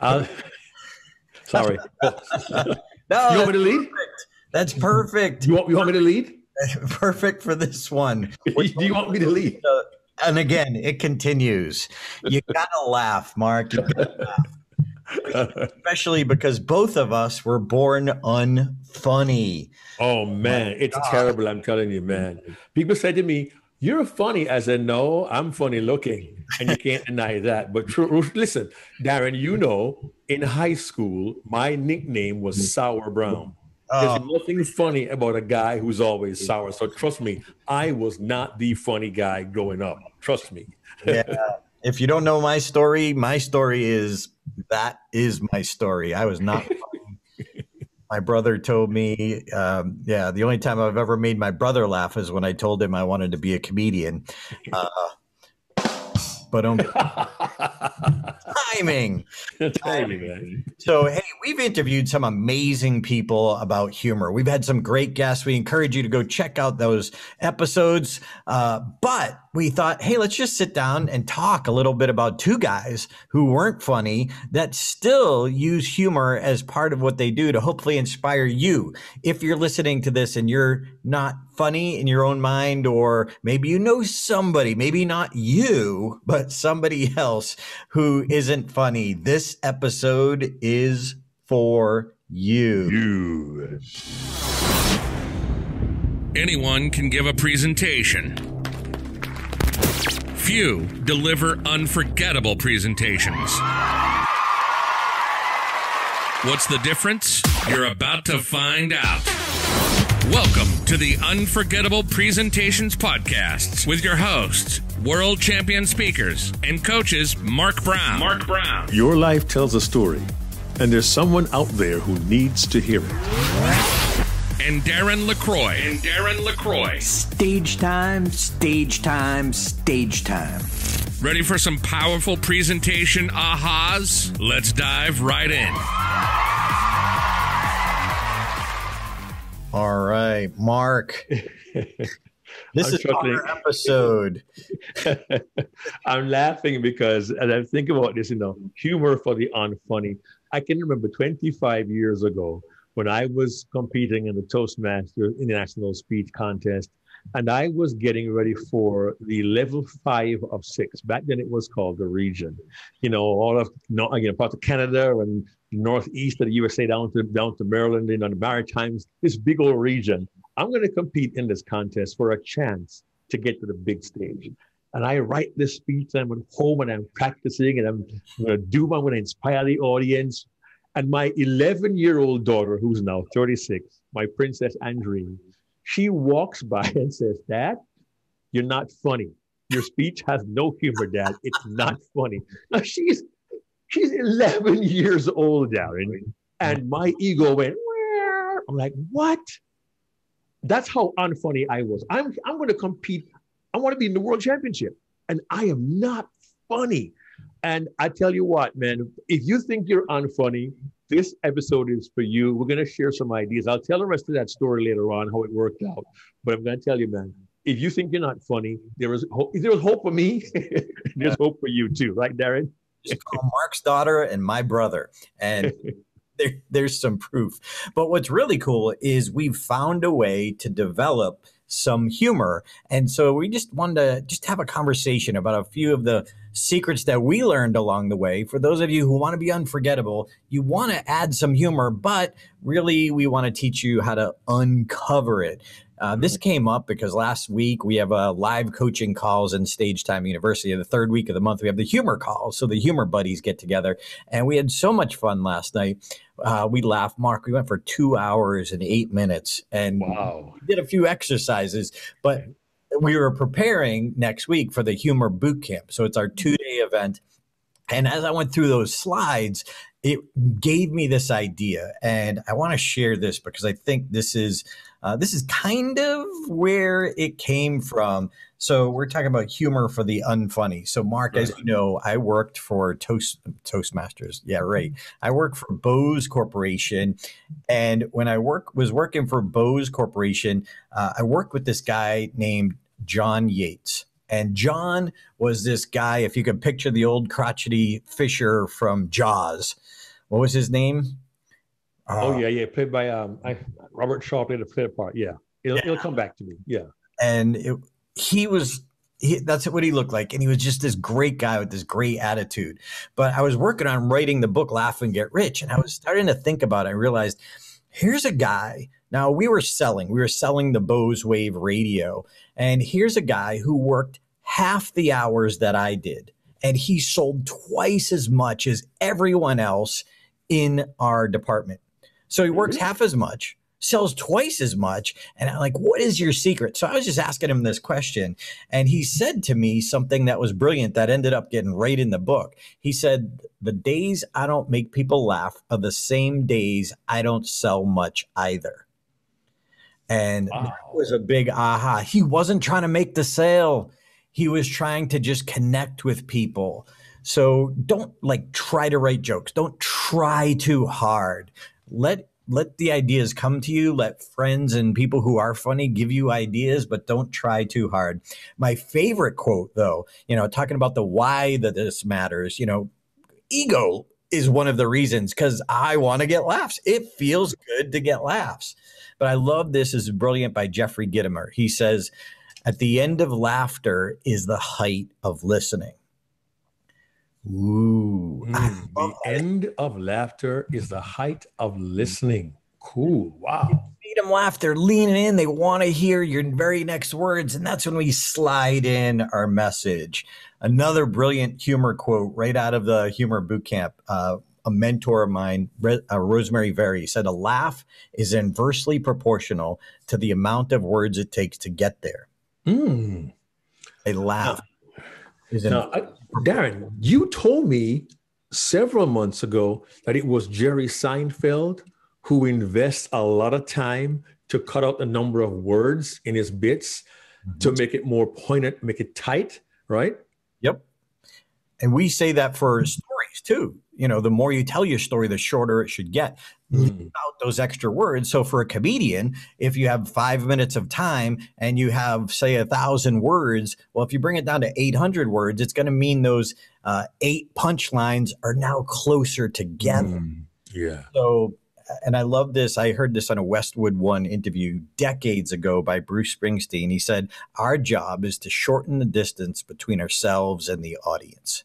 I'll, sorry. No, You want me to lead? Perfect. That's perfect. You want me to lead? Perfect for this one. Do you want me to lead? And again, it continues. You gotta laugh, Mark. You gotta laugh. Especially because both of us were born unfunny. Oh man, it's terrible. I'm telling you, man. People say to me, "You're funny." I said, "No, I'm funny looking," and you can't deny that. But listen, Darren, you know, in high school, my nickname was Sour Brown. There's nothing funny about a guy who's always sour. So trust me, I was not the funny guy growing up. Trust me. Yeah. If you don't know my story is that is my story. I was not funny. My brother told me, the only time I've ever made my brother laugh is when I told him I wanted to be a comedian. But timing. Man. So, hey, we've interviewed some amazing people about humor. We've had some great guests. We encourage you to go check out those episodes. But we thought, hey, let's just sit down and talk a little bit about two guys who weren't funny that still use humor as part of what they do to hopefully inspire you. If you're listening to this and you're not funny in your own mind, or maybe you know somebody, maybe not you, but somebody else who isn't funny, this episode is for you. Anyone can give a presentation. Few deliver unforgettable presentations. What's the difference? You're about to find out. Welcome to the Unforgettable Presentations Podcasts with your hosts, world champion speakers and coaches Mark Brown. Your life tells a story, and there's someone out there who needs to hear it. And Darren LaCroix. Stage time, stage time, stage time. Ready for some powerful presentation ahas? Let's dive right in. All right, Mark. This is our episode. I'm laughing because as I think about this, humor for the unfunny. I can remember 25 years ago when I was competing in the Toastmasters International speech contest, and I was getting ready for the level 5 of 6. Back then it was called the region. All of parts of Canada and northeast of the USA down to Maryland and on the Maritimes, this big old region. I'm going to compete in this contest for a chance to get to the big stage. And I write this speech, and I'm at home and I'm practicing, and I'm going to inspire the audience. And my 11-year-old daughter, who's now 36, my Princess Andrine, she walks by and says, "Dad, you're not funny. Your speech has no humor, Dad. It's not funny." Now she's 11 years old, Darren. And my ego went, "Where?" I'm like, what? That's how unfunny I was. I'm going to compete. I want to be in the world championship. And I am not funny. And I tell you what, man, if you think you're unfunny, this episode is for you. We're going to share some ideas. I'll tell the rest of that story later on, how it worked out. But I'm going to tell you, man, if you think you're not funny, there is hope. If there was hope for me, there's hope for you too. Right, Darren? Just call Mark's daughter and my brother. And there's some proof. But what's really cool is we've found a way to develop some humor. And so we just wanted to just have a conversation about a few of the secrets that we learned along the way. For those of you who want to be unforgettable, you want to add some humor, but really we want to teach you how to uncover it. This came up because last week we have live coaching calls in Stage Time University. The third week of the month, we have the humor calls. So the humor buddies get together. And we had so much fun last night. We laughed. Mark, we went for 2 hours and 8 minutes. And wow. We did a few exercises. But we were preparing next week for the humor boot camp. So it's our 2-day event. And as I went through those slides, it gave me this idea. And I want to share this because I think this is kind of where it came from. So we're talking about humor for the unfunny. So Mark, as you know, I worked for Toastmasters. Yeah, right. I worked for Bose Corporation. And when I was working for Bose Corporation, I worked with this guy named John Yates. And John was this guy, if you could picture the old crotchety fisher from Jaws. What was his name? Yeah, played by Robert Shaw played the part. Yeah, it'll come back to me. Yeah, and that's what he looked like, and he was just this great guy with this great attitude. But I was working on writing the book Laugh and Get Rich, and I was starting to think about it. I realized here's a guy. Now we were selling the Bose Wave radio, and here's a guy who worked half the hours that I did, and he sold twice as much as everyone else in our department. So he works half as much, sells twice as much. And I'm like, what is your secret? So I was just asking him this question. And he said to me something that was brilliant that ended up getting right in the book. He said, the days I don't make people laugh are the same days I don't sell much either. And that was a big aha. He wasn't trying to make the sale. He was trying to just connect with people. So don't try to write jokes. Don't try too hard. Let the ideas come to you. Let friends and people who are funny give you ideas, but don't try too hard. My favorite quote, though, talking about the why that this matters, ego is one of the reasons, because I want to get laughs. It feels good to get laughs. But I love this. This is brilliant by Jeffrey Gitomer. He says, at the end of laughter is the height of listening. Ooh. The end of laughter is the height of listening. Cool. Wow. Feed them laugh. They're leaning in. They want to hear your very next words. And that's when we slide in our message. Another brilliant humor quote right out of the humor boot camp. A mentor of mine, Rosemary Very, said, a laugh is inversely proportional to the amount of words it takes to get there. A laugh. Darren, you told me several months ago that it was Jerry Seinfeld who invests a lot of time to cut out the number of words in his bits to make it more poignant, make it tight, right? Yep. And we say that for stories too. The more you tell your story, the shorter it should get. Leave out those extra words. So for a comedian, if you have 5 minutes of time and you have, say, 1,000 words, well, if you bring it down to 800 words, it's going to mean those 8 punchlines are now closer together. Yeah. So, and I love this. I heard this on a Westwood One interview decades ago by Bruce Springsteen. He said, our job is to shorten the distance between ourselves and the audience.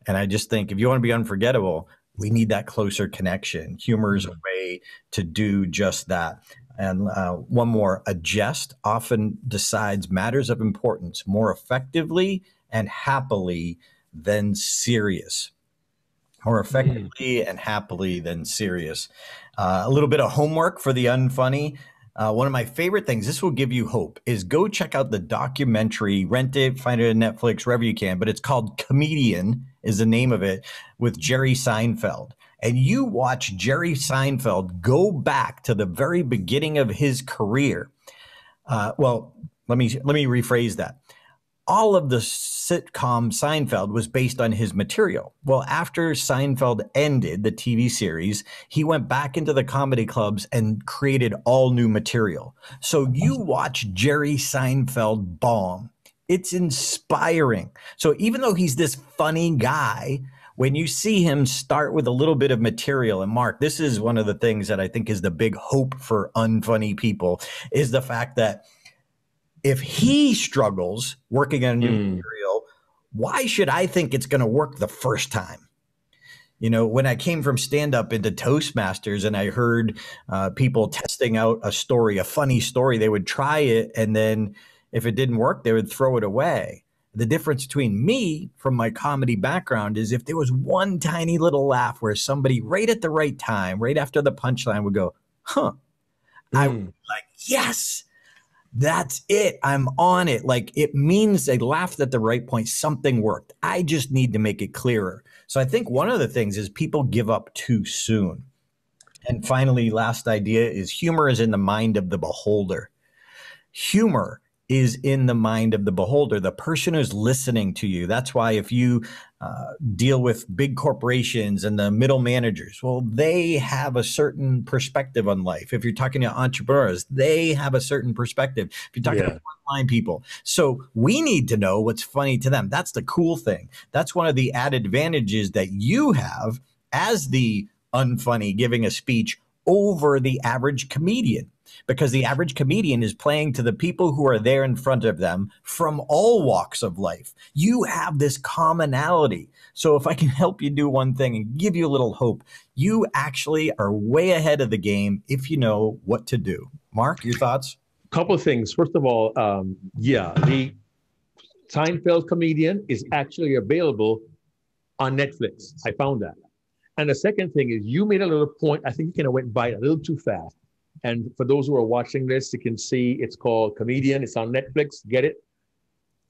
And I just think if you want to be unforgettable, we need that closer connection. Humor is a way to do just that. And one more, a jest often decides matters of importance more effectively and happily than serious. More effectively and happily than serious. A little bit of homework for the unfunny. One of my favorite things, this will give you hope, is go check out the documentary, rent it, find it on Netflix, wherever you can, but it's called Comedian is the name of it, with Jerry Seinfeld. And you watch Jerry Seinfeld go back to the very beginning of his career. Well, let me rephrase that. All of the sitcom Seinfeld was based on his material. Well, after Seinfeld ended the TV series, he went back into the comedy clubs and created all new material. So you watch Jerry Seinfeld bomb. It's inspiring. So even though he's this funny guy, when you see him start with a little bit of material, and Mark, this is one of the things that I think is the big hope for unfunny people, is the fact that if he struggles working on new material, why should I think it's going to work the first time? When I came from stand-up into Toastmasters and I heard people testing out a story, a funny story, they would try it, and then if it didn't work, they would throw it away. The difference between me from my comedy background is if there was one tiny little laugh where somebody right at the right time, right after the punchline would go, I would be like, yes, that's it. I'm on it. Like, it means they laughed at the right point. Something worked. I just need to make it clearer. So I think one of the things is people give up too soon. And finally, last idea is humor is in the mind of the beholder. Humor is in the mind of the beholder, the person who's listening to you. That's why if you deal with big corporations and the middle managers. Well, they have a certain perspective on life. If you're talking to entrepreneurs, they have a certain perspective. If you're talking to frontline people. So we need to know what's funny to them. That's the cool thing. That's one of the added advantages that you have as the unfunny giving a speech over the average comedian, because the average comedian is playing to the people who are there in front of them from all walks of life. You have this commonality. So if I can help you do one thing and give you a little hope, you actually are way ahead of the game if you know what to do. Mark, your thoughts? Couple of things. First of all, the Seinfeld comedian is actually available on Netflix. I found that. And the second thing is you made a little point. I think you kind of went by it a little too fast. And for those who are watching this, you can see it's called Comedian. It's on Netflix. Get it?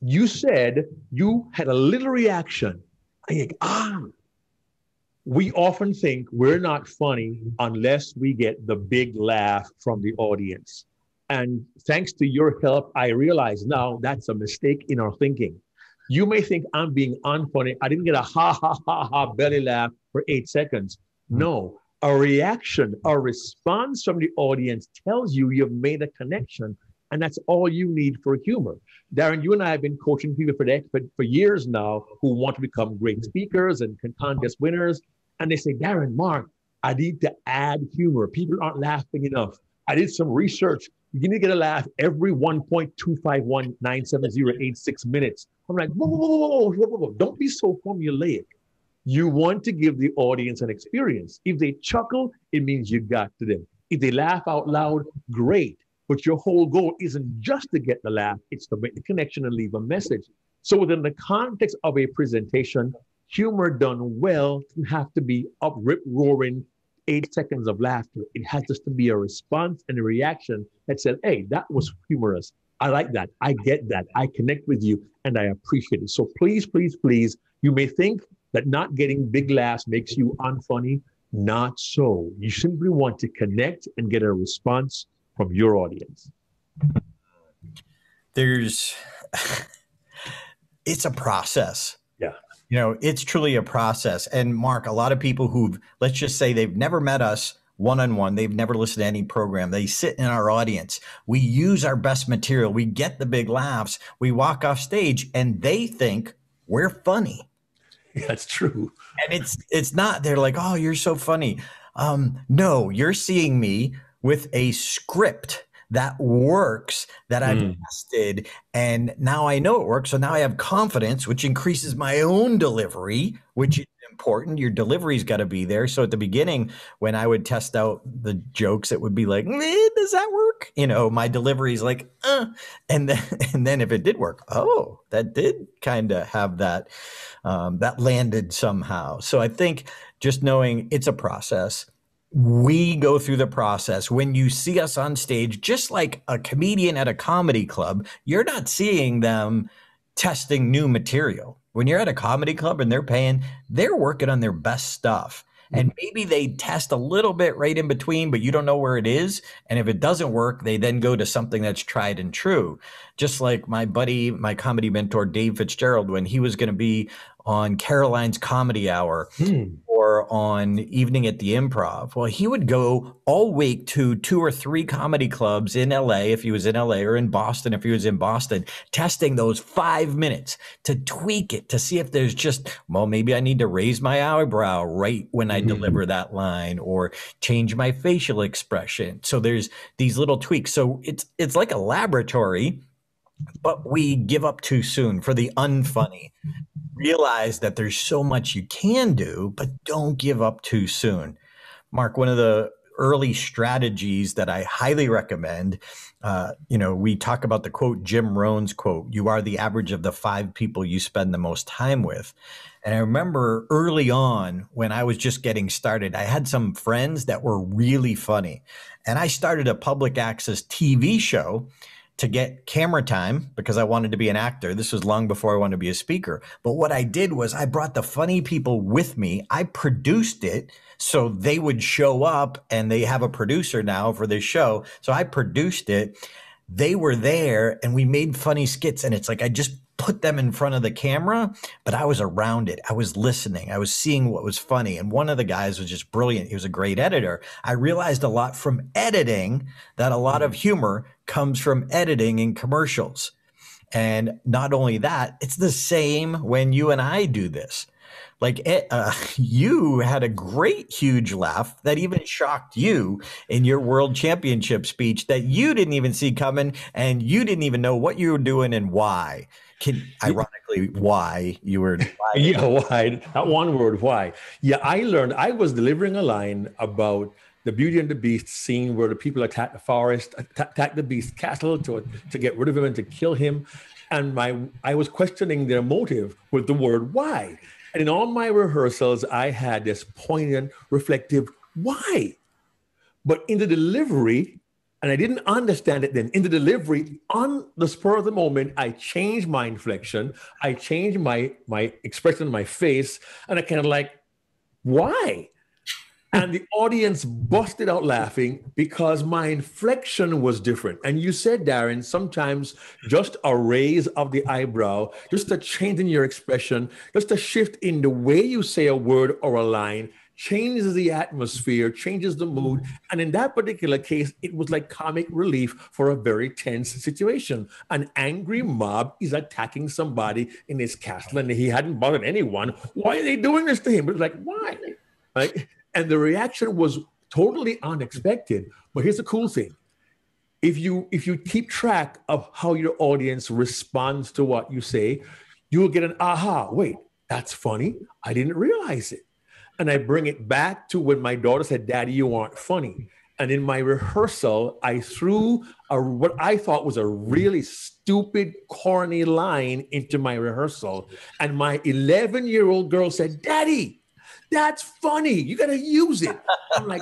You said you had a little reaction. I think, we often think we're not funny unless we get the big laugh from the audience. And thanks to your help, I realize now that's a mistake in our thinking. You may think I'm being unfunny. I didn't get a ha, ha, ha, ha belly laugh for 8 seconds. No, a reaction, a response from the audience tells you you've made a connection, and that's all you need for humor. Darren, you and I have been coaching people for years now who want to become great speakers and contest winners. And they say, Darren, Mark, I need to add humor. People aren't laughing enough. I did some research. You need to get a laugh every 1.2519786 minutes. I'm like, whoa. Don't be so formulaic. You want to give the audience an experience. If they chuckle, it means you got to them. If they laugh out loud, great. But your whole goal isn't just to get the laugh, it's to make the connection and leave a message. So within the context of a presentation, humor done well doesn't have to be up, rip, roaring, 8 seconds of laughter. It has just to be a response and a reaction that said, hey, that was humorous. I like that. I get that. I connect with you and I appreciate it. So please, please, please, you may think that not getting big laughs makes you unfunny. Not so. You simply want to connect and get a response from your audience. It's a process. Yeah. You know, it's truly a process. And Mark, a lot of people who've, let's just say they've never met us one-on-one, they've never listened to any program, they sit in our audience, we use our best material, we get the big laughs, we walk off stage and they think we're funny. That's true. And it's not, they're like, oh, you're so funny. No, you're seeing me with a script that works, that I've tested, and now I know it works. So now I have confidence, which increases my own delivery, which is important. Your delivery's got to be there. So at the beginning, when I would test out the jokes, it would be like, does that work? You know, my delivery is like, and then if it did work, oh, that did kind of have that, that landed somehow. So I think just knowing it's a process. We go through the process. When you see us on stage, just like a comedian at a comedy club, you're not seeing them testing new material. When you're at a comedy club and they're paying, they're working on their best stuff. And maybe they test a little bit right in between, but you don't know where it is. And if it doesn't work, they then go to something that's tried and true. Just like my buddy, my comedy mentor, Dave Fitzgerald, when he was going to be on Caroline's Comedy Hour or on Evening at the Improv. Well, he would go all week to 2 or 3 comedy clubs in LA, if he was in LA, or in Boston, if he was in Boston, testing those 5 minutes to tweak it, to see if there's just, well, maybe I need to raise my eyebrow right when I deliver that line, or change my facial expression. So there's these little tweaks. So it's like a laboratory, but we give up too soon for the unfunny. Realize that there's so much you can do, but don't give up too soon. Mark, one of the early strategies that I highly recommend, we talk about the quote, Jim Rohn's quote, you are the average of the 5 people you spend the most time with. And I remember early on when I was just getting started, I had some friends that were really funny. And I started a public access TV show to get camera time because I wanted to be an actor. This was long before I wanted to be a speaker. But what I did was I brought the funny people with me. I produced it so they would show up, and they have a producer now for this show. So I produced it. They were there and we made funny skits. And it's like I just put them in front of the camera, but I was around it. I was listening. I was seeing what was funny. And one of the guys was just brilliant. He was a great editor. I realized a lot from editing that a lot of humor comes from editing in commercials. And not only that, it's the same when you and I do this. Like you had a great, huge laugh that even shocked you in your world championship speech that you didn't even see coming, and you didn't even know what you were doing and why. Ironically, why you were. Yeah, why? That one word, why? Yeah, I was delivering a line about the Beauty and the Beast scene where the people attack the forest, attack the beast castle to get rid of him and to kill him. And I was questioning their motive with the word why. And in all my rehearsals, I had this poignant, reflective why. But in the delivery, and I didn't understand it then, in the delivery, on the spur of the moment, I changed my inflection. I changed my expression on my face. And I kind of like, why? And the audience busted out laughing because my inflection was different. And you said, Darren, sometimes just a raise of the eyebrow, just a change in your expression, just a shift in the way you say a word or a line changes the atmosphere, changes the mood. And in that particular case, it was like comic relief for a very tense situation. An angry mob is attacking somebody in his castle and he hadn't bothered anyone. Why are they doing this to him? It was like, why? Right? And the reaction was totally unexpected. But here's the cool thing. If you keep track of how your audience responds to what you say, you will get an aha. Wait, that's funny. I didn't realize it. And I bring it back to when my daughter said, Daddy, you aren't funny. And in my rehearsal, I threw what I thought was a really stupid, corny line into my rehearsal. And my 11-year-old girl said, Daddy, that's funny. You got to use it. I'm like,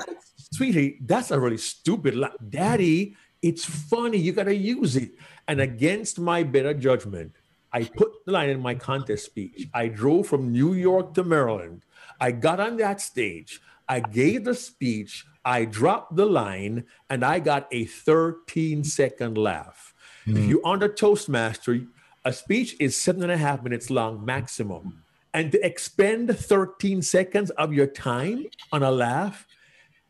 sweetie, that's a really stupid line. Daddy, it's funny. You got to use it. And against my better judgment, I put the line in my contest speech. I drove from New York to Maryland. I got on that stage. I gave the speech. I dropped the line, and I got a 13-second laugh. If you're on the Toastmaster, a speech is 7.5 minutes long maximum. And to expend 13 seconds of your time on a laugh,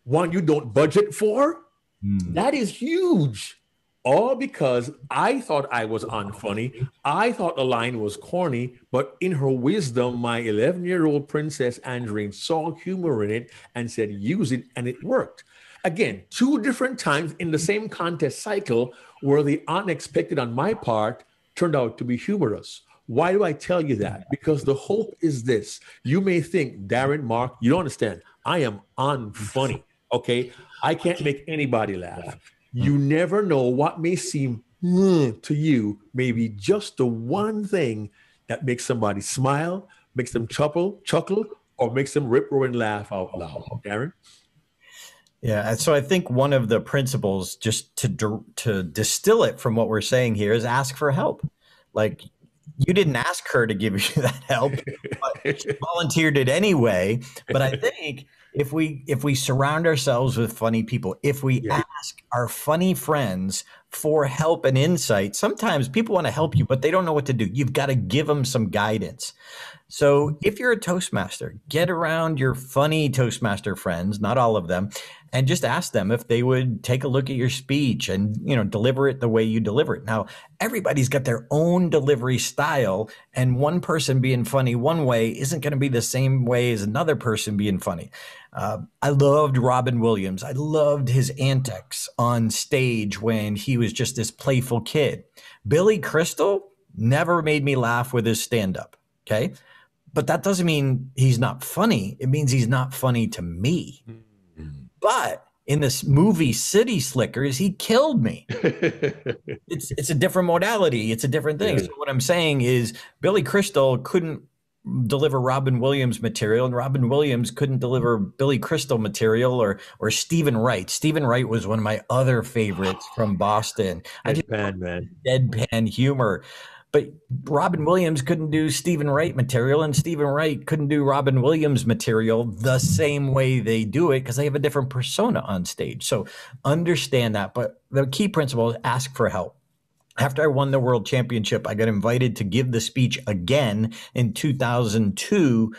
one you don't budget for, that is huge. All because I thought I was unfunny. I thought the line was corny, but in her wisdom, my 11-year-old princess Andrine saw humor in it and said, use it, and it worked. Again, 2 different times in the same contest cycle where the unexpected on my part turned out to be humorous. Why do I tell you that? Because the hope is this. You may think, Darren, Mark, you don't understand. I am unfunny, okay? I can't make anybody laugh. You never know what may seem to you, maybe just the one thing that makes somebody smile, makes them chuckle, or makes them rip roar and laugh out loud. Darren? Yeah, so I think one of the principles, just to distill it from what we're saying here, is ask for help. Like, you didn't ask her to give you that help, but she volunteered it anyway. But I think if we surround ourselves with funny people, if we ask our funny friends for help and insight, sometimes people want to help you, but they don't know what to do. You've got to give them some guidance. So if you're a Toastmaster, get around your funny Toastmaster friends, not all of them, and just ask them if they would take a look at your speech and, deliver it the way you deliver it. Now, everybody's got their own delivery style, and one person being funny one way isn't going to be the same way as another person being funny. I loved Robin Williams. I loved his antics on stage when he was just this playful kid. Billy Crystal never made me laugh with his stand-up, okay? But that doesn't mean he's not funny. It means he's not funny to me. But in this movie City Slickers, he killed me. It's a different modality. It's a different thing. So what I'm saying is Billy Crystal couldn't deliver Robin Williams material, and Robin Williams couldn't deliver Billy Crystal material, or Stephen Wright. Stephen Wright was one of my other favorites from Boston. Deadpan humor. But Robin Williams couldn't do Stephen Wright material, and Stephen Wright couldn't do Robin Williams material the same way they do it because they have a different persona on stage. So understand that. But the key principle is ask for help. After I won the world championship, I got invited to give the speech again in 2002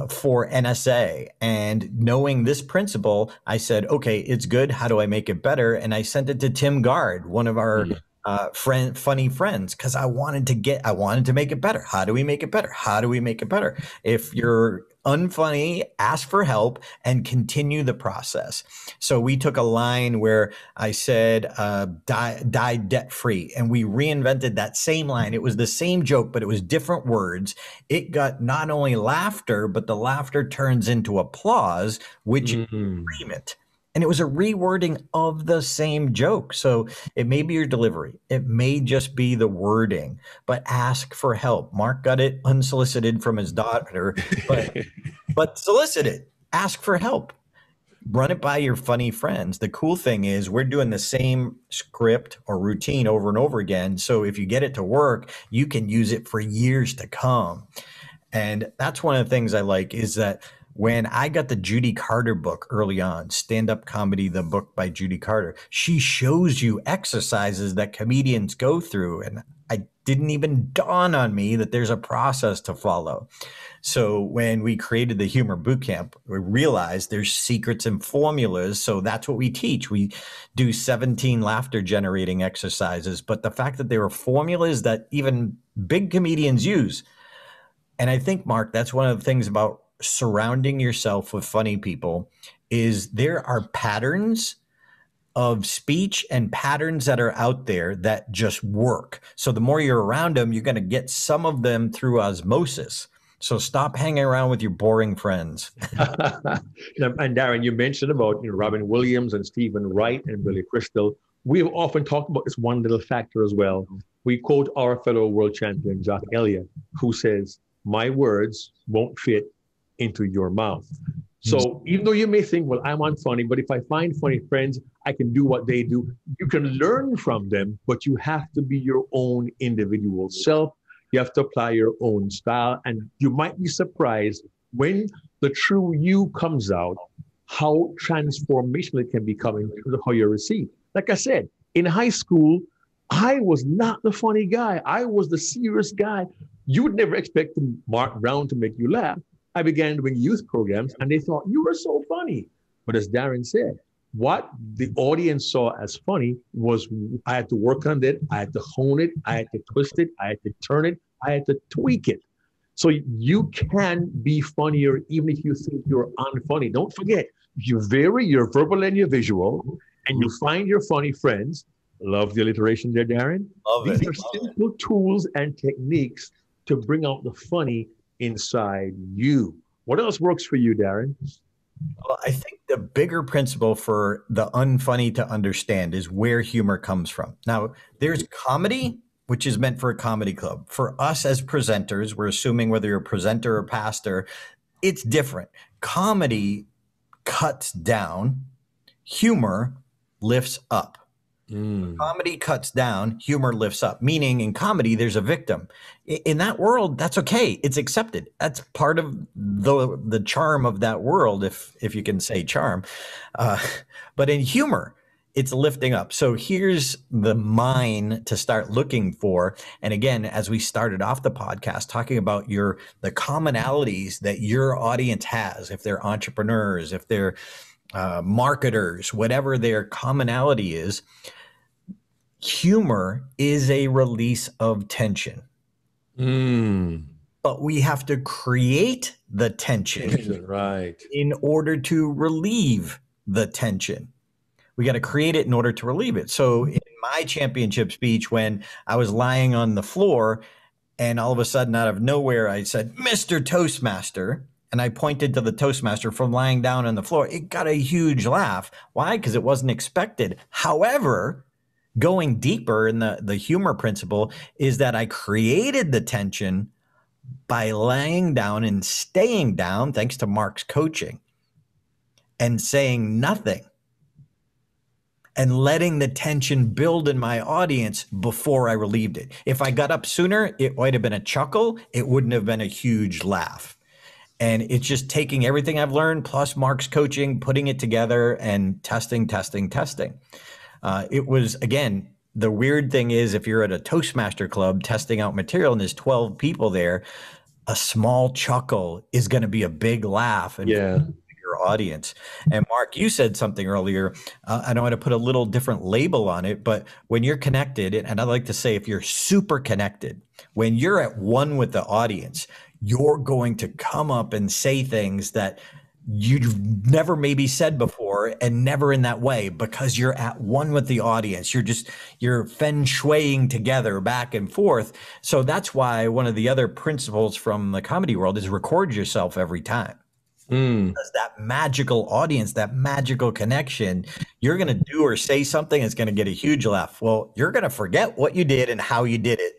for NSA. And knowing this principle, I said, okay, it's good. How do I make it better? And I sent it to Tim Gard, one of our funny friends, because I wanted to make it better. How do we make it better? How do we make it better? If you're unfunny, ask for help and continue the process. So we took a line where I said, die debt free. And we reinvented that same line. It was the same joke, but it was different words. It got not only laughter, but the laughter turns into applause, which is agreement. And it was a rewording of the same joke. So it may be your delivery. It may just be the wording, but ask for help. Mark got it unsolicited from his daughter, but solicit it. Ask for help. Run it by your funny friends. The cool thing is we're doing the same script or routine over and over again. So if you get it to work, you can use it for years to come. And that's one of the things I like is that when I got the Judy Carter book early on, Stand-Up Comedy, the book by Judy Carter, she shows you exercises that comedians go through. And I didn't even dawn on me that there's a process to follow. So when we created the Humor Bootcamp, we realized there's secrets and formulas. So that's what we teach. We do 17 laughter generating exercises. But the fact that there are formulas that even big comedians use. And I think, Mark, that's one of the things about surrounding yourself with funny people is there are patterns of speech and patterns that are out there that just work. So the more you're around them, you're going to get some of them through osmosis. So stop hanging around with your boring friends. And Darren, you mentioned about Robin Williams and Stephen Wright and Billy Crystal. We've often talked about this one little factor as well. We quote our fellow world champion, Jack Elliott, who says, "My words won't fit into your mouth." So even though you may think, well, I'm unfunny, but if I find funny friends, I can do what they do. You can learn from them, but you have to be your own individual self. You have to apply your own style. And you might be surprised when the true you comes out, how transformational it can become in terms of how you're received. Like I said, in high school, I was not the funny guy. I was the serious guy. You would never expect Mark Brown to make you laugh. I began doing youth programs and they thought, you were so funny. But as Darren said, what the audience saw as funny was I had to work on it. I had to hone it. I had to twist it. I had to turn it. I had to tweak it. So you can be funnier even if you think you're unfunny. Don't forget, if you vary your verbal and your visual and you find your funny friends, love the alliteration there, Darren. These are simple tools and techniques to bring out the funny inside you. What else works for you, Darren? Well, I think the bigger principle for the unfunny to understand is where humor comes from. Now, there's comedy, which is meant for a comedy club. For us as presenters, we're assuming whether you're a presenter or pastor, it's different. Comedy cuts down, humor lifts up. Comedy cuts down, humor lifts up, meaning in comedy, there's a victim. In that world, that's okay. It's accepted. That's part of the charm of that world, if you can say charm. But in humor, it's lifting up. So here's the mine to start looking for. And again, as we started off the podcast, talking about the commonalities that your audience has, if they're entrepreneurs, if they're marketers, whatever their commonality is, humor is a release of tension. But we have to create the tension right, in order to relieve the tension. We got to create it in order to relieve it. So in my championship speech, when I was lying on the floor and all of a sudden out of nowhere, I said, "Mr. Toastmaster," and I pointed to the Toastmaster from lying down on the floor, it got a huge laugh. Why? Because it wasn't expected. However, going deeper in the humor principle is that I created the tension by laying down and staying down, thanks to Mark's coaching, and saying nothing and letting the tension build in my audience before I relieved it. If I got up sooner, it might have been a chuckle. It wouldn't have been a huge laugh. And it's just taking everything I've learned plus Mark's coaching, putting it together and testing. It was, again, the weird thing is, if you're at a Toastmaster club testing out material and there's 12 people there, a small chuckle is going to be a big laugh and Yeah. your audience. And Mark, you said something earlier. I know how to put a little different label on it, but when you're connected, and I like to say, if you're super connected, when you're at one with the audience, you're going to come up and say things that you've never maybe said before, and never in that way, because you're at one with the audience. You're feng shuiing together back and forth. So that's why one of the other principles from the comedy world is record yourself every time. Because that magical audience, that magical connection, you're going to do or say something that's going to get a huge laugh. Well, you're going to forget what you did and how you did it,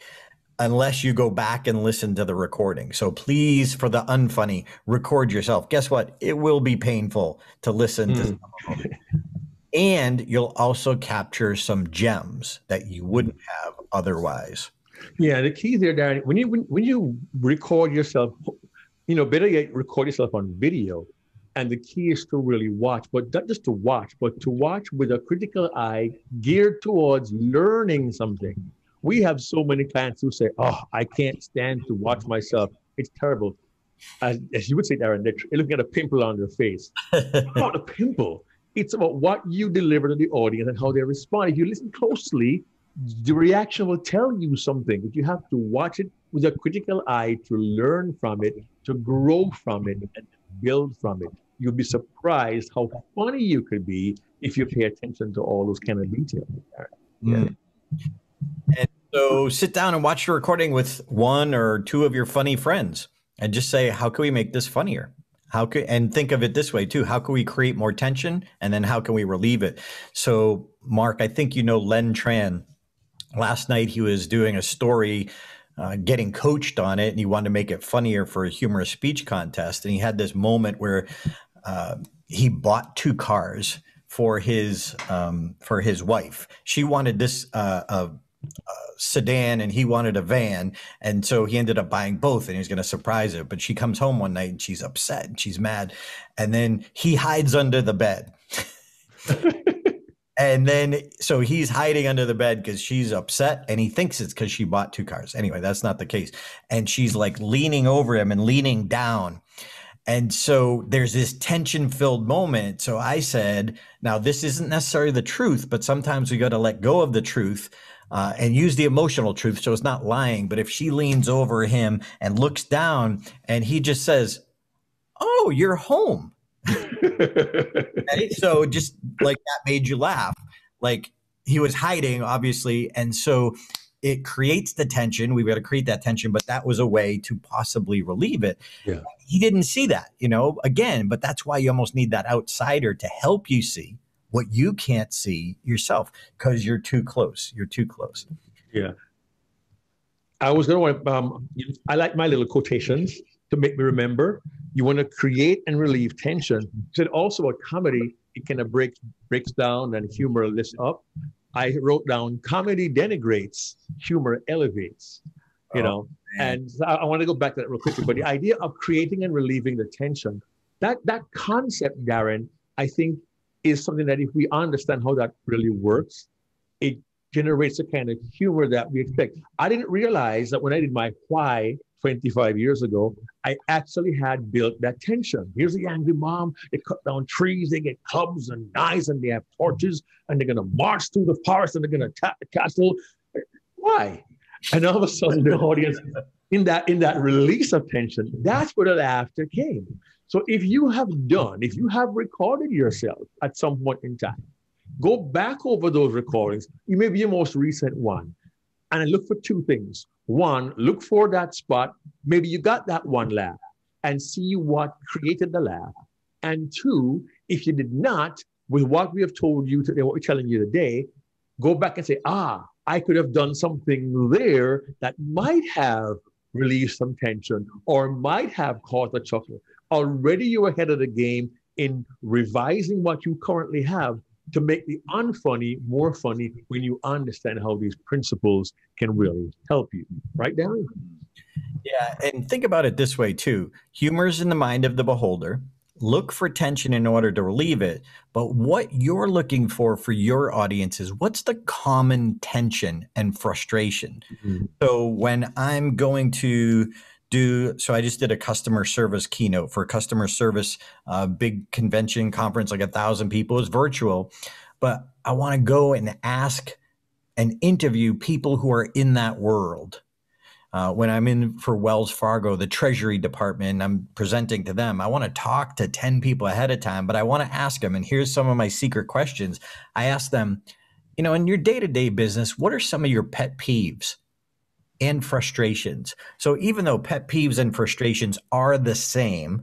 unless you go back and listen to the recording. So please, for the unfunny, record yourself. Guess what? It will be painful to listen to some of them. And you'll also capture some gems that you wouldn't have otherwise. Yeah, the key there, Darren, when you record yourself, better yet, record yourself on video. And the key is to really watch, but not just to watch, but to watch with a critical eye geared towards learning something. We have so many clients who say, "Oh, I can't stand to watch myself. It's terrible." As you would say, Darren, they're looking at a pimple on their face. It's not a pimple. It's about what you deliver to the audience and how they respond. If you listen closely, the reaction will tell you something, but you have to watch it with a critical eye to learn from it, to grow from it, and build from it. You'll be surprised how funny you could be if you pay attention to all those kind of details. Yeah. And so sit down and watch the recording with one or two of your funny friends and just say, how can we make this funnier? And think of it this way too. How can we create more tension? And then how can we relieve it? So Mark, I think you know Len Tran. Last night he was doing a story, getting coached on it, and he wanted to make it funnier for a humorous speech contest. And he had this moment where he bought 2 cars for his wife. She wanted this sedan and he wanted a van, and so he ended up buying both, and he was going to surprise her. But she comes home one night and she's upset and she's mad, and then he hides under the bed. And then so he's hiding under the bed because she's upset, and he thinks it's because she bought 2 cars. Anyway, that's not the case. And she's like leaning over him and leaning down. And so there's this tension-filled moment. So I said, now this isn't necessarily the truth, but sometimes we got to let go of the truth and use the emotional truth. So it's not lying. But if she leans over him and looks down and he just says, "Oh, you're home." Okay? So just like that made you laugh. Like he was hiding, obviously. And so it creates the tension. We've got to create that tension, but that was a way to possibly relieve it. Yeah. He didn't see that, again, but that's why you almost need that outsider to help you see what you can't see yourself, because you're too close. You're too close. Yeah. I was going to, I like my little quotations to make me remember. You want to create and relieve tension. You said also about comedy, it kind of breaks down and humor lifts up. I wrote down, comedy denigrates, humor elevates, and I want to go back to that real quickly, but the idea of creating and relieving the tension, that concept, Darren, I think is something that if we understand how that really works, it generates the kind of humor that we expect. I didn't realize that when I did my why 25 years ago, I actually had built that tension. Here's the angry mom. They cut down trees, they get clubs and knives, and they have torches, and they're going to march through the forest, and they're going to attack the castle. Why? And all of a sudden, the audience, in that release of tension, that's where the laughter came. So if you have recorded yourself at some point in time, go back over those recordings, maybe your most recent one, and look for 2 things. 1, look for that spot. Maybe you got that one laugh, and see what created the laugh. And 2, if you did not, with what we have told you today, what we're telling you today, go back and say, I could have done something there that might have relieved some tension or might have caused a chuckle. Already you're ahead of the game in revising what you currently have to make the unfunny more funny when you understand how these principles can really help you. Right, Darren? Yeah, and think about it this way too. Humor is in the mind of the beholder. look for tension in order to relieve it. But what you're looking for your audience is what's the common tension and frustration. Mm-hmm. So when I'm going to so I just did a customer service keynote for a customer service, big convention conference, like 1,000 people. It's virtual, but I want to go and ask and interview people who are in that world. When I'm in for Wells Fargo, the Treasury Department, I'm presenting to them. I want to talk to 10 people ahead of time, but I want to ask them, and here's some of my secret questions. I ask them, in your day-to-day business, what are some of your pet peeves and frustrations? So even though pet peeves and frustrations are the same,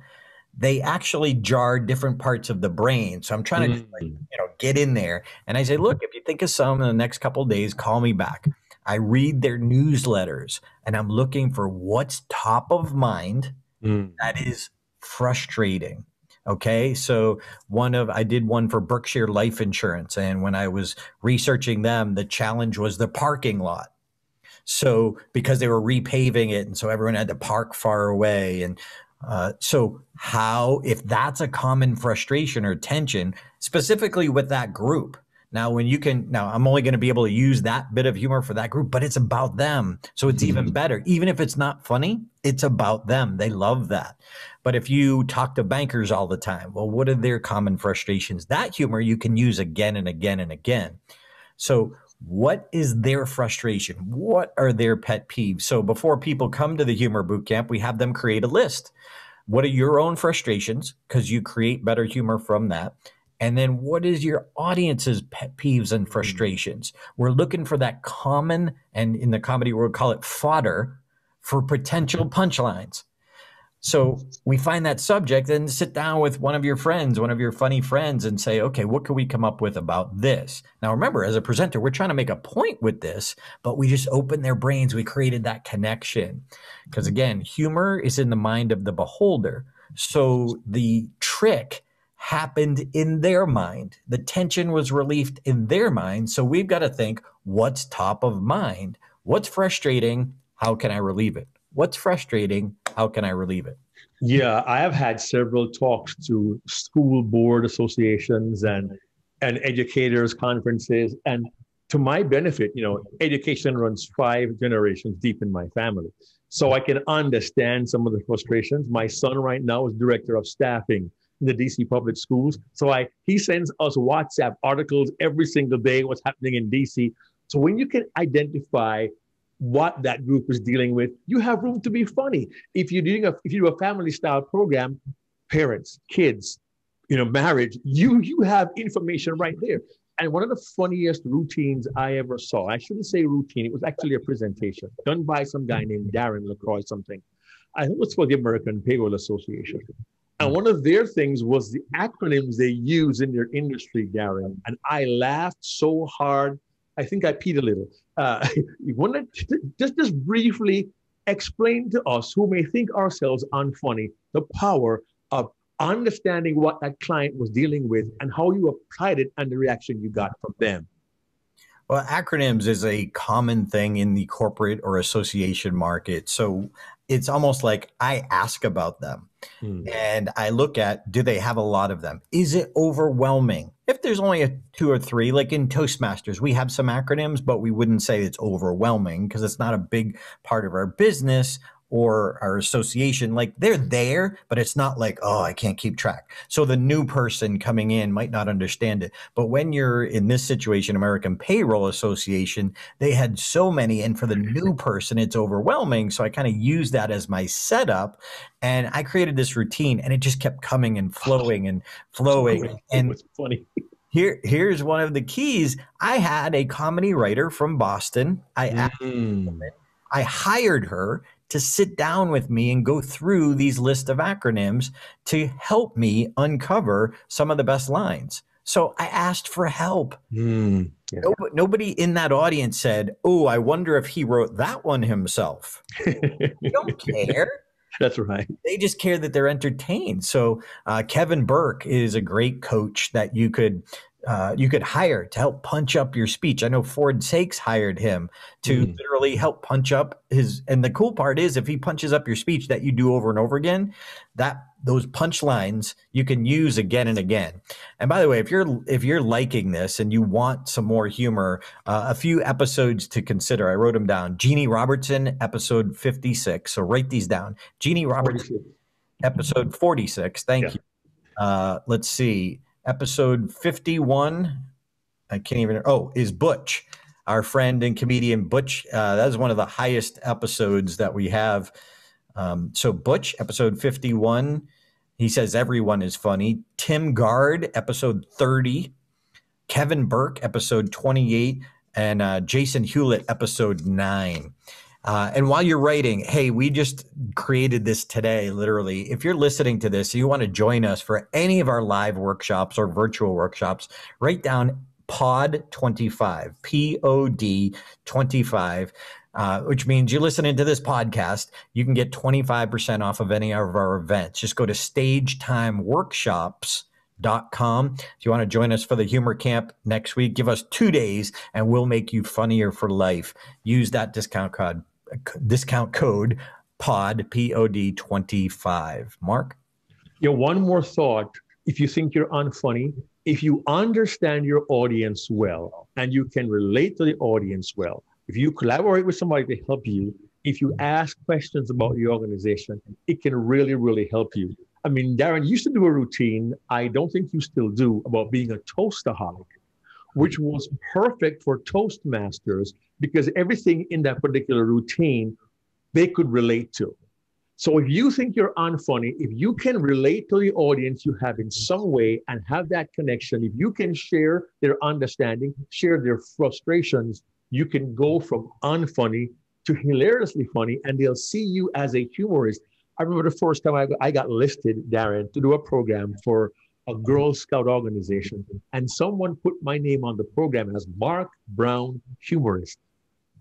they actually jar different parts of the brain. So I'm trying to just get in there. And I say, look, if you think of some in the next couple of days, call me back. I read their newsletters and I'm looking for what's top of mind that is frustrating. Okay. So I did one for Berkshire Life Insurance. And when I was researching them, the challenge was the parking lot. So because they were repaving it, and so everyone had to park far away. And so if that's a common frustration or tension, specifically with that group. Now, I'm only going to be able to use that bit of humor for that group, but it's about them. So it's even better. Even if it's not funny, it's about them. They love that. But if you talk to bankers all the time, well, what are their common frustrations? That humor you can use again and again and again. So what is their frustration? What are their pet peeves? So before people come to the humor bootcamp, we have them create a list. What are your own frustrations? Because you create better humor from that. And then what is your audience's pet peeves and frustrations? We're looking for that common, and in the comedy world, call it fodder for potential punchlines. So we find that subject and sit down with one of your friends, one of your funny friends, and say, okay, what can we come up with about this? Now, remember, as a presenter, we're trying to make a point with this, but we just opened their brains. We created that connection. Because again, humor is in the mind of the beholder. So the trick happened in their mind. The tension was relieved in their mind. So we've got to think, what's top of mind? What's frustrating? How can I relieve it? What's frustrating? How can I relieve it? Yeah, I have had several talks to school board associations and educators conferences. And to my benefit, education runs 5 generations deep in my family. So I can understand some of the frustrations. My son right now is director of staffing in the DC public schools. So he sends us WhatsApp articles every single day, what's happening in DC. So when you can identify what that group is dealing with, you have room to be funny. If you do a family style program, parents, kids, marriage, you have information right there. And one of the funniest routines I ever saw, I shouldn't say routine, it was actually a presentation done by some guy named Darren LaCroix something. I think it was for the American Payroll Association. And one of their things was the acronyms they use in their industry, Darren. And I laughed so hard, I think I peed a little. You want to just briefly explain to us who may think ourselves unfunny, the power of understanding what that client was dealing with and how you applied it and the reaction you got from them. Well, acronyms is a common thing in the corporate or association market. So it's almost like I ask about them and I look at, do they have a lot of them? Is it overwhelming? If there's only 2 or 3, like in Toastmasters, we have some acronyms, but we wouldn't say it's overwhelming because it's not a big part of our business or our association. Like they're there, but it's not like, oh, I can't keep track. So the new person coming in might not understand it. But when you're in this situation, American Payroll Association, they had so many. And for the new person, it's overwhelming. So I kind of used that as my setup. And I created this routine and it just kept coming and flowing and flowing. And it was funny. Here's one of the keys. I had a comedy writer from Boston. I hired her to sit down with me and go through these list of acronyms to help me uncover some of the best lines. So I asked for help. Yeah. Nobody in that audience said, oh, I wonder if he wrote that one himself. They don't care. That's right. They just care that they're entertained. So Kevin Burke is a great coach that you could you could hire to help punch up your speech. I know Ford Sakes hired him to literally help punch up his. And the cool part is, if he punches up your speech that you do over and over again, those punchlines you can use again and again. And by the way, if you're liking this and you want some more humor, a few episodes to consider. I wrote them down. Jeannie Robertson, episode 56. So write these down. Jeannie Robertson, episode 46. Thank you. Let's see. Episode 51. I can't even. Oh, is Butch, our friend and comedian Butch. That is one of the highest episodes that we have. So Butch, episode 51, he says everyone is funny. Tim Gard, episode 30. Kevin Burke, episode 28. And Jason Hewlett, episode 9. And while you're writing, hey, we just created this today, literally. If you're listening to this, you want to join us for any of our live workshops or virtual workshops, write down POD 25, POD 25. Which means you're listening to this podcast, you can get 25% off of any of our events. Just go to stagetimeworkshops.com. If you want to join us for the humor camp next week, give us 2 days and we'll make you funnier for life. Use that discount code POD, POD 25. Mark? Yeah, one more thought. If you think you're unfunny, if you understand your audience well and you can relate to the audience well, if you collaborate with somebody to help you, if you ask questions about the organization, it can really, really help you. I mean, Darren used to do a routine, I don't think you still do, about being a toastaholic, which was perfect for Toastmasters because everything in that particular routine they could relate to. So if you think you're unfunny, if you can relate to the audience you have in some way and have that connection, if you can share their understanding, share their frustrations, you can go from unfunny to hilariously funny, and they'll see you as a humorist. I remember the first time I got listed, Darren, to do a program for a Girl Scout organization, and someone put my name on the program as Mark Brown Humorist.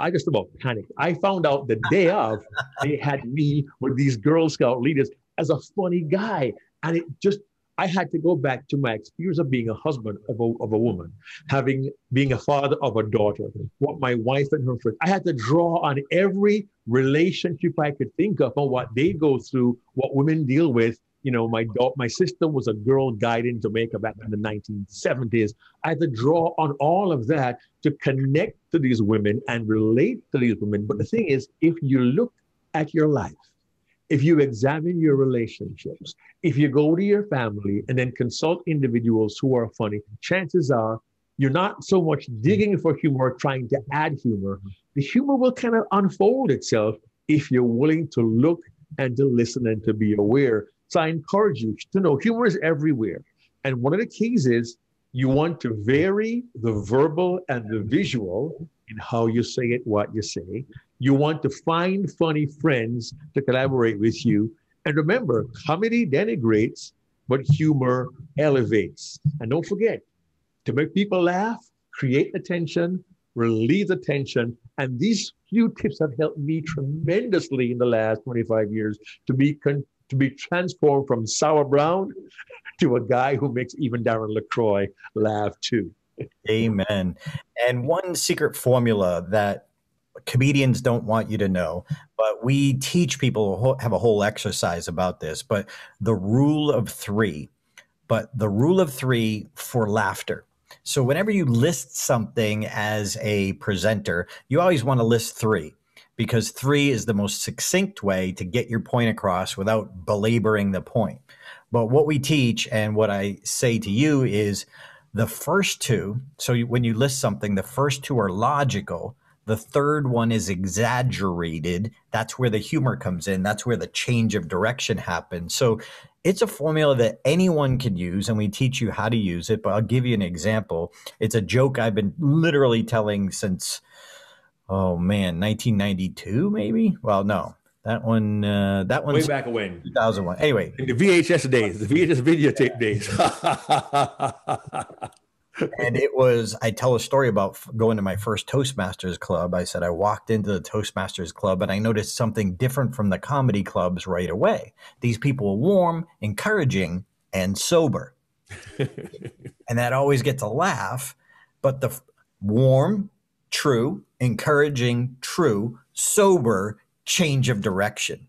I just about panicked. I found out the day of, they had me with these Girl Scout leaders as a funny guy, and I had to go back to my experience of being a husband of a woman, being a father of a daughter, what my wife and her friends. I had to draw on every relationship I could think of and what they go through, what women deal with. You know, my sister was a Girl Guide in Jamaica back in the 1970s. I had to draw on all of that to connect to these women and relate to these women. But the thing is, if you look at your life, if you examine your relationships, if you go to your family and then consult individuals who are funny, chances are you're not so much digging for humor, trying to add humor. The humor will kind of unfold itself if you're willing to look and to listen and to be aware. So I encourage you to know humor is everywhere. And one of the keys is you want to vary the verbal and the visual in how you say it, what you say. You want to find funny friends to collaborate with you. And remember, comedy denigrates, but humor elevates. And don't forget, to make people laugh, create attention, relieve the tension. And these few tips have helped me tremendously in the last 25 years to be transformed from Sour Brown to a guy who makes even Darren LaCroix laugh too. Amen. And one secret formula that comedians don't want you to know, but we teach people, have a whole exercise about this, but the rule of three for laughter. So whenever you list something as a presenter, you always want to list 3, because 3 is the most succinct way to get your point across without belaboring the point. But what we teach and what I say to you is the first 2. So when you list something, the first 2 are logical. The third one is exaggerated. That's where the humor comes in. That's where the change of direction happens. So it's a formula that anyone can use, and we teach you how to use it. But I'll give you an example. It's a joke I've been literally telling since, 1992, maybe? Well, no. That one's way back when. 2001. Anyway. In the VHS days, the VHS videotape days. And I tell a story about going to my first Toastmasters club. I said I walked into the Toastmasters club and I noticed something different from the comedy clubs right away. These people were warm, encouraging, and sober. And that always gets a laugh. But the warm, true, encouraging, true, sober, change of direction.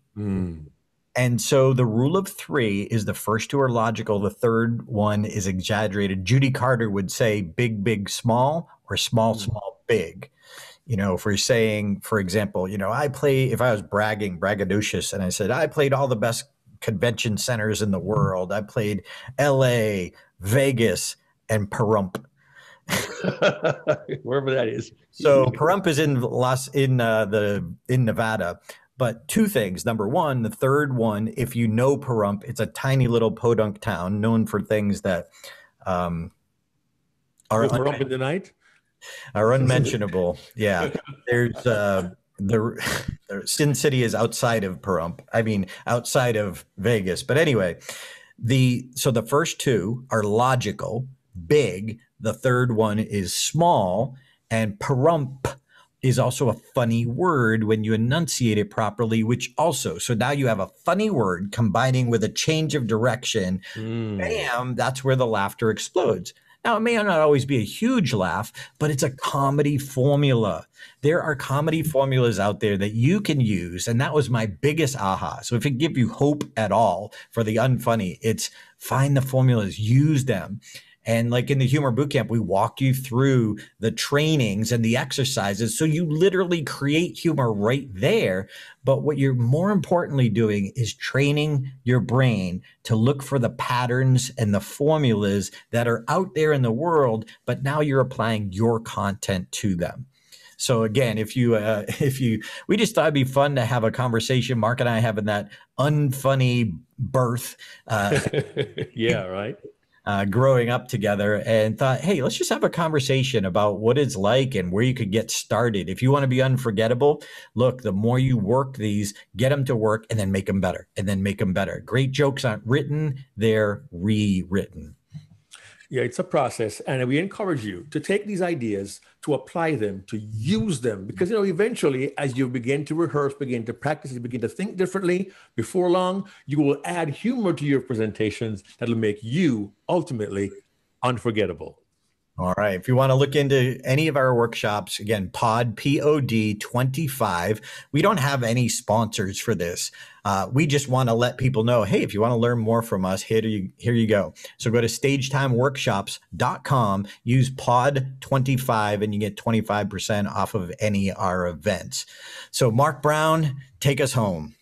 And so the rule of three is the first two are logical. The third one is exaggerated. Judy Carter would say big, big, small, or small, small, big. You know, if we're saying, for example, you know, if I was braggadocious, and I said, I played all the best convention centers in the world. I played LA, Vegas, and Pahrump. Wherever that is. So Pahrump is in Nevada. But two things. Number one, the third one, if you know Pahrump, it's a tiny little podunk town known for things that are Pahrump in the night? Are unmentionable. Yeah. There's the Sin City is outside of Pahrump. I mean, outside of Vegas. But anyway, so the first two are logical, big. The third one is small, and Pahrump is also a funny word when you enunciate it properly, which also, so now you have a funny word combining with a change of direction. Bam, that's where the laughter explodes. Now, it may not always be a huge laugh, but it's a comedy formula. There are comedy formulas out there that you can use, and that was my biggest aha. So if it gives you hope at all for the unfunny, it's find the formulas, use them. And like in the Humor Bootcamp, we walk you through the trainings and the exercises. So you literally create humor right there. But what you're more importantly doing is training your brain to look for the patterns and the formulas that are out there in the world, but now you're applying your content to them. So again, we just thought it'd be fun to have a conversation. Mark and I having that unfunny birth. Yeah, right. Growing up together, and thought, hey, let's just have a conversation about what it's like and where you could get started. If you want to be unforgettable, look, the more you work these, get them to work and then make them better and then make them better. Great jokes aren't written, they're rewritten. Yeah, it's a process. And we encourage you to take these ideas, to apply them, to use them. Because, you know, eventually, as you begin to rehearse, begin to practice, you begin to think differently, before long, you will add humor to your presentations that'll make you ultimately unforgettable. All right. If you want to look into any of our workshops, again, POD 25. We don't have any sponsors for this. We just want to let people know, hey, if you want to learn more from us, here you go. So go to stagetimeworkshops.com, use POD 25, and you get 25% off of any of our events. So Mark Brown, take us home.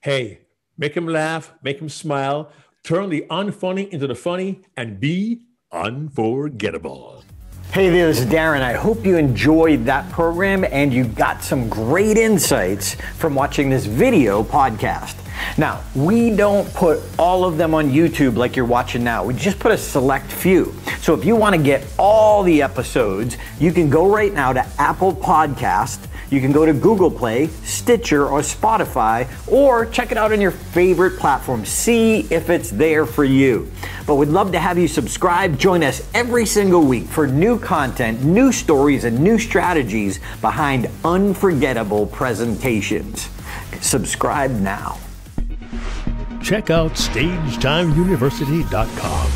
Hey, make him laugh, make him smile, turn the unfunny into the funny, and be unforgettable. Hey there, this is Darren. I hope you enjoyed that program and you got some great insights from watching this video podcast. Now, we don't put all of them on YouTube like you're watching now. We just put a select few. So if you want to get all the episodes, you can go right now to Apple Podcast. You can go to Google Play, Stitcher, or Spotify, or check it out on your favorite platform. See if it's there for you. But we'd love to have you subscribe. Join us every single week for new content, new stories, and new strategies behind unforgettable presentations. Subscribe now. Check out StagetimeUniversity.com,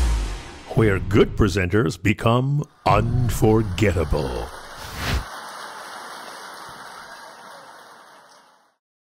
where good presenters become unforgettable.